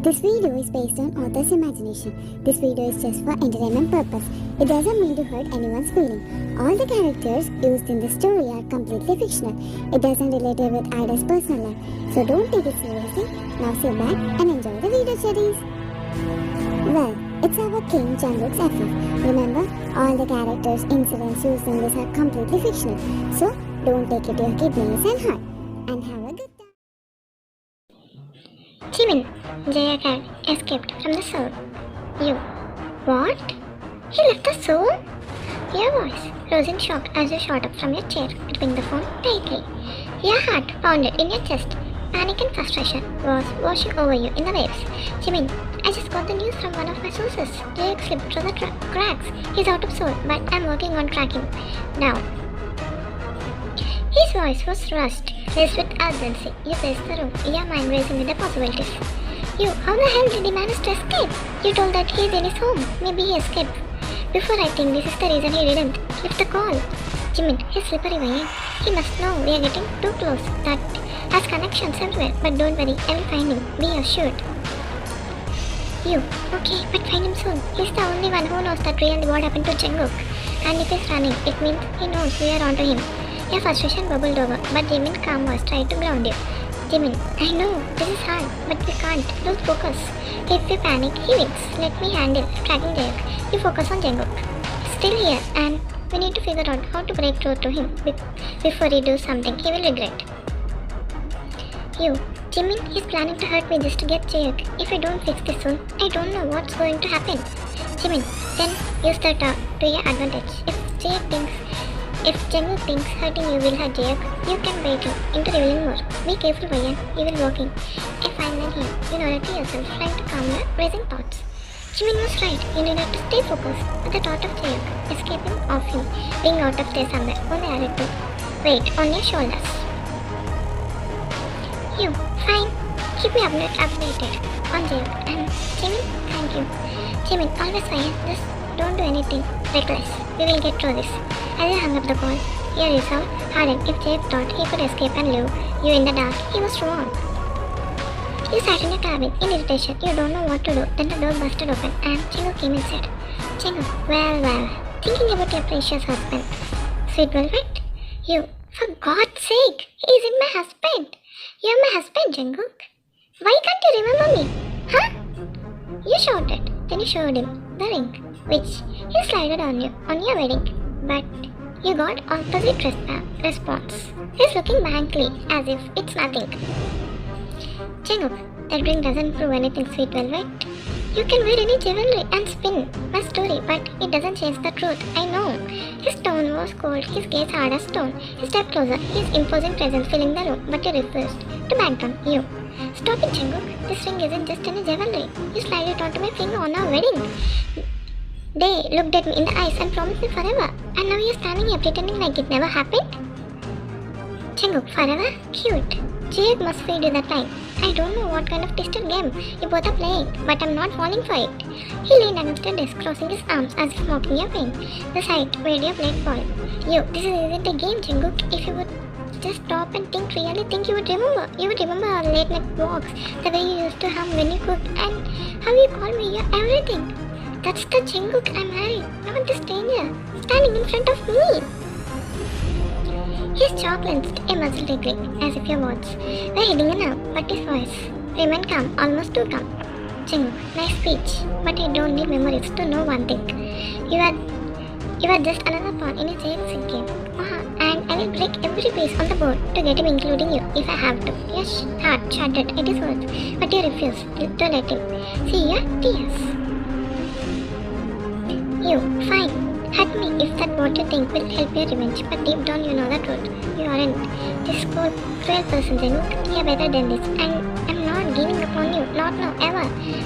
This video is based on author's imagination. This video is just for entertainment purpose. It doesn't mean to hurt anyone's feeling. All the characters used in this story are completely fictional. It doesn't relate with Ida's personal life. So don't take it seriously. Now sit back and enjoy the video series. Well, it's our King Jungkook's FF. Remember, all the characters, incidents used in this are completely fictional. So don't take it to your kidneys and heart. And have a good time. Jimin, Jayak had escaped from the Seoul. You. What? He left the Seoul? Your voice rose in shock as you shot up from your chair, gripping the phone tightly. Your heart pounded in your chest. Panic and frustration was washing over you in the waves. Jimin, I just got the news from one of my sources. Jayak slipped through the cracks. He's out of Seoul, but I'm working on tracking down. His voice was rushed, laced with urgency. You paced the room, your mind racing with the possibilities. You, how the hell did he manage to escape? You told that he's in his home. Maybe he escaped. Before I think this is the reason he didn't lift the call. Jimin, his slippery vein. He must know we are getting too close. That has connections everywhere. But don't worry, I will find him. Be assured. You, okay, but find him soon. He's the only one who knows that really what happened to Jungkook. And if he's running, it means he knows we are onto him. Your frustration bubbled over, but Jimin's calm voice tried to ground you. Jimin, I know, this is hard, but we can't lose focus. If we panic, he wins. Let me handle tracking Jayak. You focus on Jungkook. He's still here, and we need to figure out how to break through to him before he does something he will regret. You, Jimin is planning to hurt me just to get Jayak. If I don't fix this soon, I don't know what's going to happen. Jimin, then use that to your advantage. If Jungkook thinks hurting you will hurt Jayak, you can bait him into revealing more. Be careful, Vayan. You will walk in. A fine line here. You know that to yourself, trying to calm your racing thoughts. Jimin was right. You needed to stay focused. But the thought of Jayak, escaping off him, being out of there somewhere, only added to weight on your shoulders. You, fine. Keep me updated on Jayak. And Jimin, thank you. Jimin, always Vayan. Just don't do anything reckless. We will get through this. As you hung up the call, your resolve hardened. If Jayak thought he could escape and leave you in the dark, he was wrong. You sat in your cabin in irritation. You don't know what to do. Then the door busted open and Jungkook came and said, Jungkook, well, thinking about your precious husband. Sweet velvet? You, for God's sake, he isn't my husband. You're my husband, Jungkook. Why can't you remember me? Huh? You shouted. Then you showed him the ring, which he slided on you on your wedding. But you got opposite response. He's looking blankly as if it's nothing. Jungkook, that ring doesn't prove anything, sweet velvet. You can wear any jewelry and spin my story, but it doesn't change the truth. I know. His tone was cold, his gaze hard as stone. He stepped closer, his imposing presence filling the room, but you refused to back down. You. Stop it, Jungkook. This ring isn't just any jewelry. You slide it onto my finger on our wedding. They looked at me in the eyes and promised me forever. And now you're standing here pretending like it never happened? Jungkook, forever? Cute. Jayak must feed you that time. I don't know what kind of twisted game you both are playing, but I'm not falling for it. He leaned against the desk, crossing his arms as if mocking your pain. The sight made your blood boil. You, this isn't a game, Jungkook. If you would just stop and really think you would remember. You would remember our late night walks, the way you used to hum when you cooked, and how you called me your everything. That's the Jungkook I'm marrying, not the stranger, standing in front of me. His jaw clenched a muzzle degree, as if your words were hitting a nerve, but his voice remained calm, almost too calm. Jungkook, nice speech, but I don't need memories to know one thing. You are just another pawn in a Jayak game. And I will break every piece on the board to get him, including you, if I have to. Your heart shattered at his words, but you refused to let him see your tears. You, fine. Hurt me if that's what you think will help your revenge, but deep down you know the truth. You aren't this cruel person, Jungkook. You're better than this, and I'm not giving up on you, not now, ever.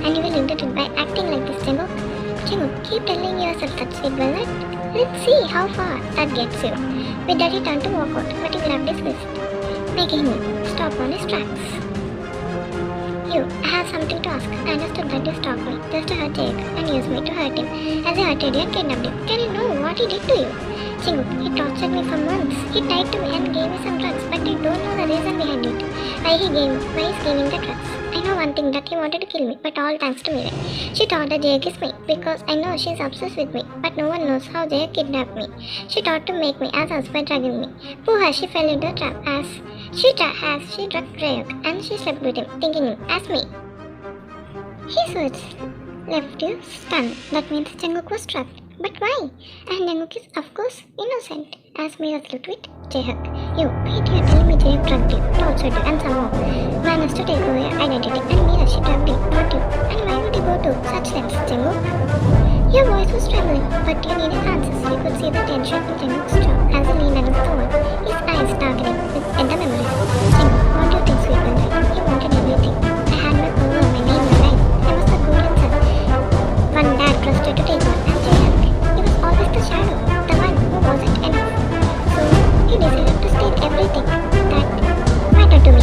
And you will regret it by acting like this, Jungkook. Jungkook, keep telling yourself that, sweet velvet. Let's see how far that gets you. With that he turned to walk out, but he grabbed his wrist, making him stop on his tracks. You, I have something to ask. I understood that you stalked me just to hurt Jayak and used me to hurt him as I hurted you and kidnapped him. Can you know what he did to you? Jungkook, he tortured me for months. He tied to me and gave me some drugs, but I don't know the reason behind it. Why he's giving the drugs. I know know one thing, that he wanted to kill me, but all thanks to Mirai. She thought that Jaya kissed me because I know she's obsessed with me, but no one knows how Jaya kidnapped me. She thought to make me as husband drugging me. Poor her, she fell into the trap as she drugged Jayuk and she slept with him, thinking him as me. His words left you stunned. That means Jungkook was trapped. But why? And Jungkook is of course innocent, as Mira looked with Jayuk. You, wait, you're telling me Jayuk drugged you, tortured you, and somehow managed to take over your identity. And Mira, she drugged you, not you. And why would you go to such lengths, Jungkook? Your voice was trembling, but you needed answers. You could see the tension in Jungkook's jaw as he leaned against the wall, his eyes darkening with the memories. Jungkook, what do you think, sweet one? You wanted everything. I had my power, my name, my life. I was the golden son, one dad trusted to take on. And Jayuk, he was always the shadow, the one who wasn't enough. So he decided to steal everything that mattered to me.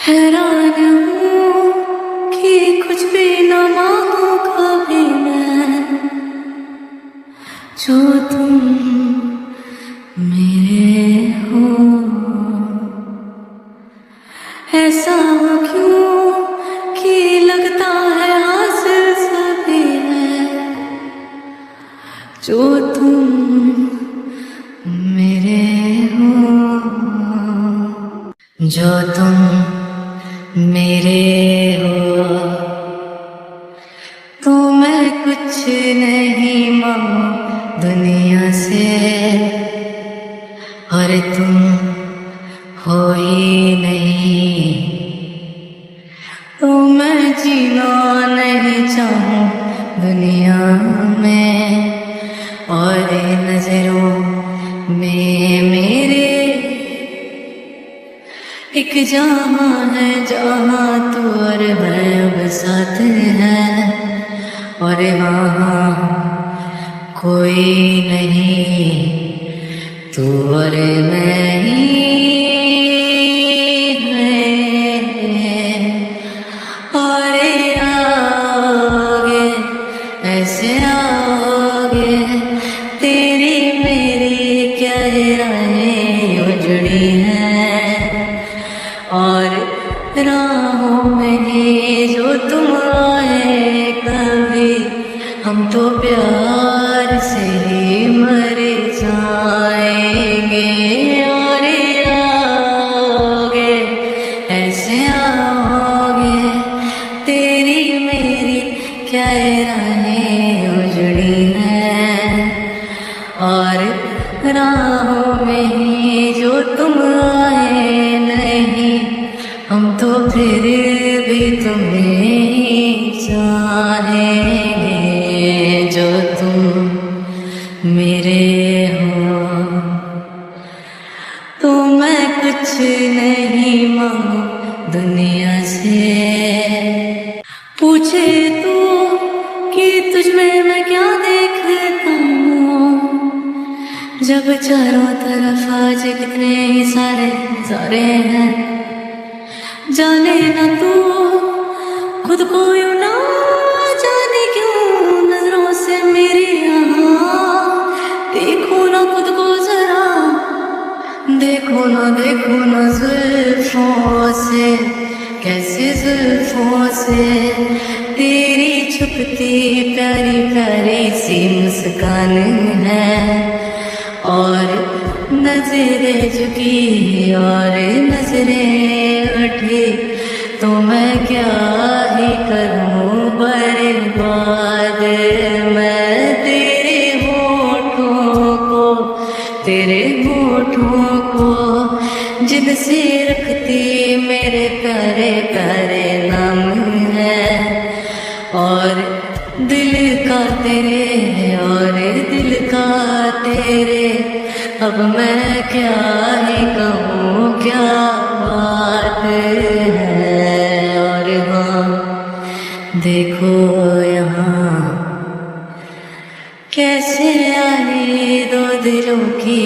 हैरान हूँ कि कुछ भी न मांगू कभी मैं, जो तुम मेरे हो। ऐसा हो क्यों जो तुम मेरे हो, जो तुम मेरे हो, तो मैं कुछ नहीं मांगू दुनिया से, और तुम हो ही नहीं, तो मैं जीना नहीं चाहूँ दुनिया में, और नजरों में मेरे एक जहाँ है जहाँ तू और मैं अब साथ हैं, और वहाँ कोई नहीं, तू और मैं ही हैं। और आओगे ऐसे आओगे, तेरी मेरी क्या राहें उजड़ी हैं, और राहों में ही जो तुम आए कभी, हम तो प्यार से ही मर जाएंगे। और आओगे ऐसे आओगे, तेरी मेरी क्या राहें उजड़ी हैं, और राहों में ही जो तुम आए नहीं, हम तो फिर भी तुम्हें ही चाहेंगे। जो तुम मेरे हो, तो मैं कुछ नहीं मांगू दुनिया से। पूछे तू कि तुझ में मैं क्या देखता हूँ, जब चारों तरफ आज कितने ही सारे नजारे हैं। जाने ना तू खुद को यूं ना जाने क्यों, नजरों से मेरी यहाँ देखो ना खुद को जरा, देखो ना जुल्फों से, कैसे जुल्फों से तेरी छुपती प्यारी प्यारी सी मुस्कान है, और नजरें झुकी और नजरें उठी, तो मैं क्या ही करूं बर्बाद मैं तेरे होठों को जिनसे रखती मेरे प्यारे प्यारे नाम है, और दिल का तेरे अब मैं क्या ही कहूँ क्या बात है। और हाँ देखो यहाँ कैसे आई दो दिलों की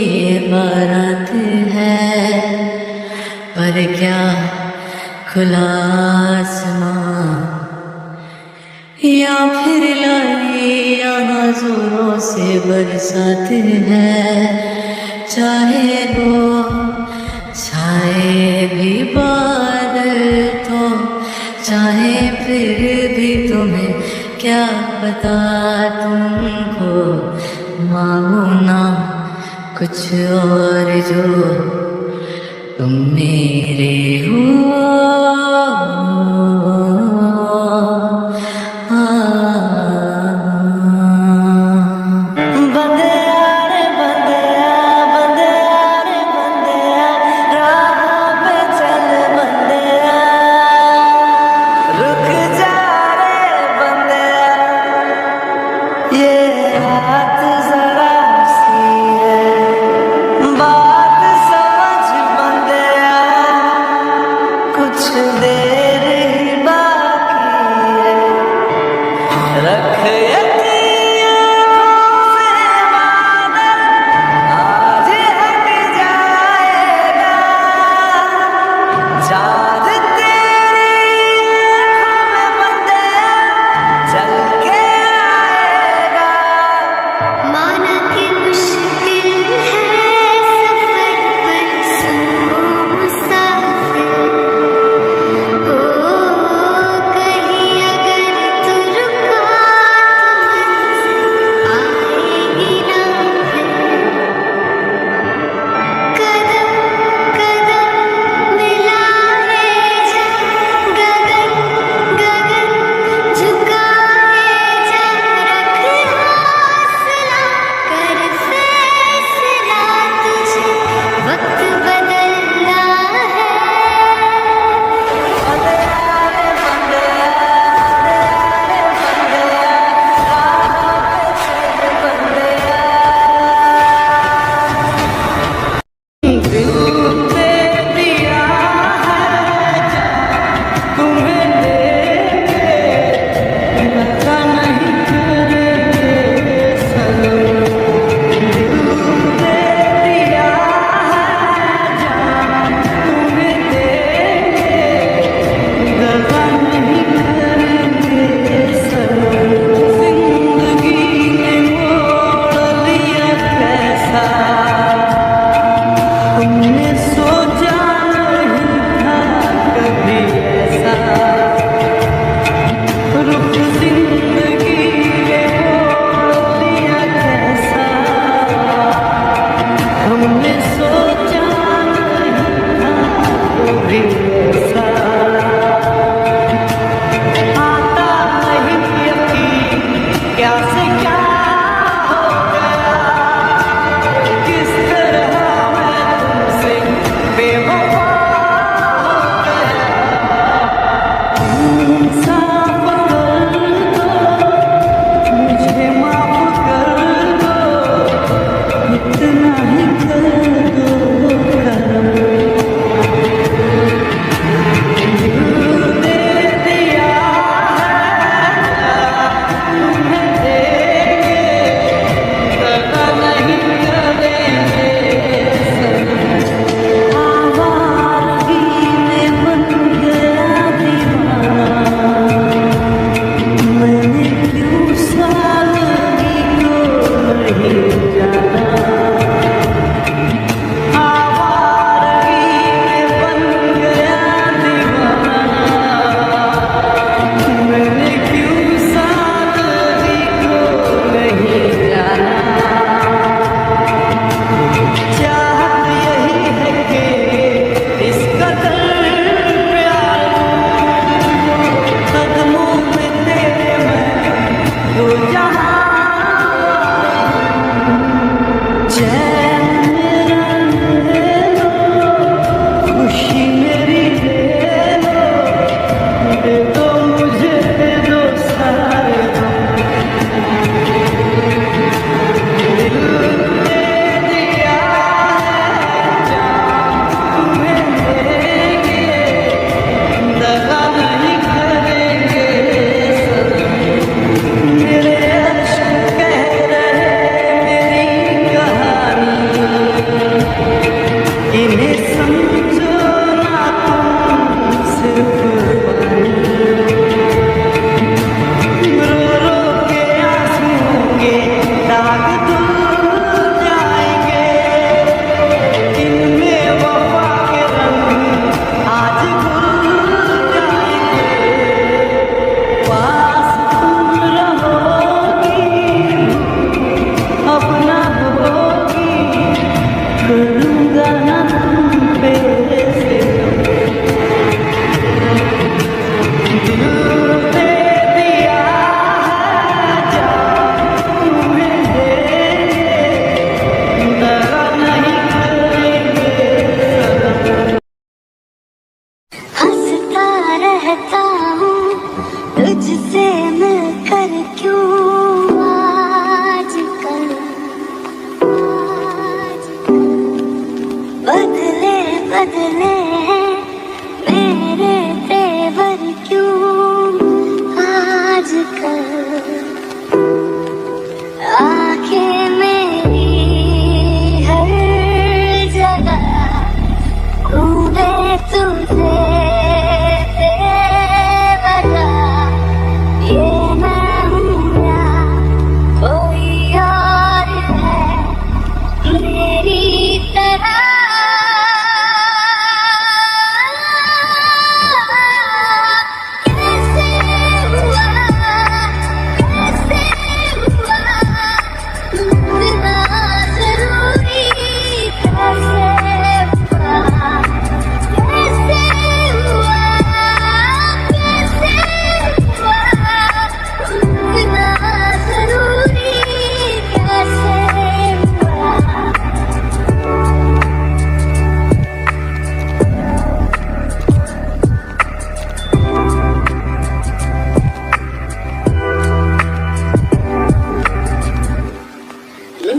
बारात है, पर क्या खुला आसमां या फिर लाई यहाँ जोरों से बरसात है। चाहे वो छाए भी बादल तो, चाहे फिर भी तुम्हें क्या पता, तुमको मांगू ना कुछ और जो तुम मेरे हो। क्यों आजकल बदले बदले हैं मेरे तेवर क्यों आजकल। आंखें मेरी हर जगह ढूंढे तुझे बेवजह। ये मैं हूँ या कोई और है मेरी तरह।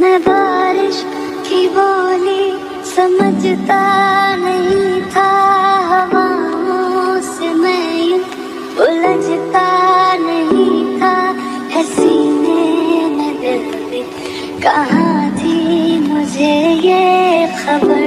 मैं बारिश की बोली समझता नहीं था, हवाओं से मैं यूं उलझता नहीं था। है सीने में दिल भी कहाँ थी मुझे ये खबर।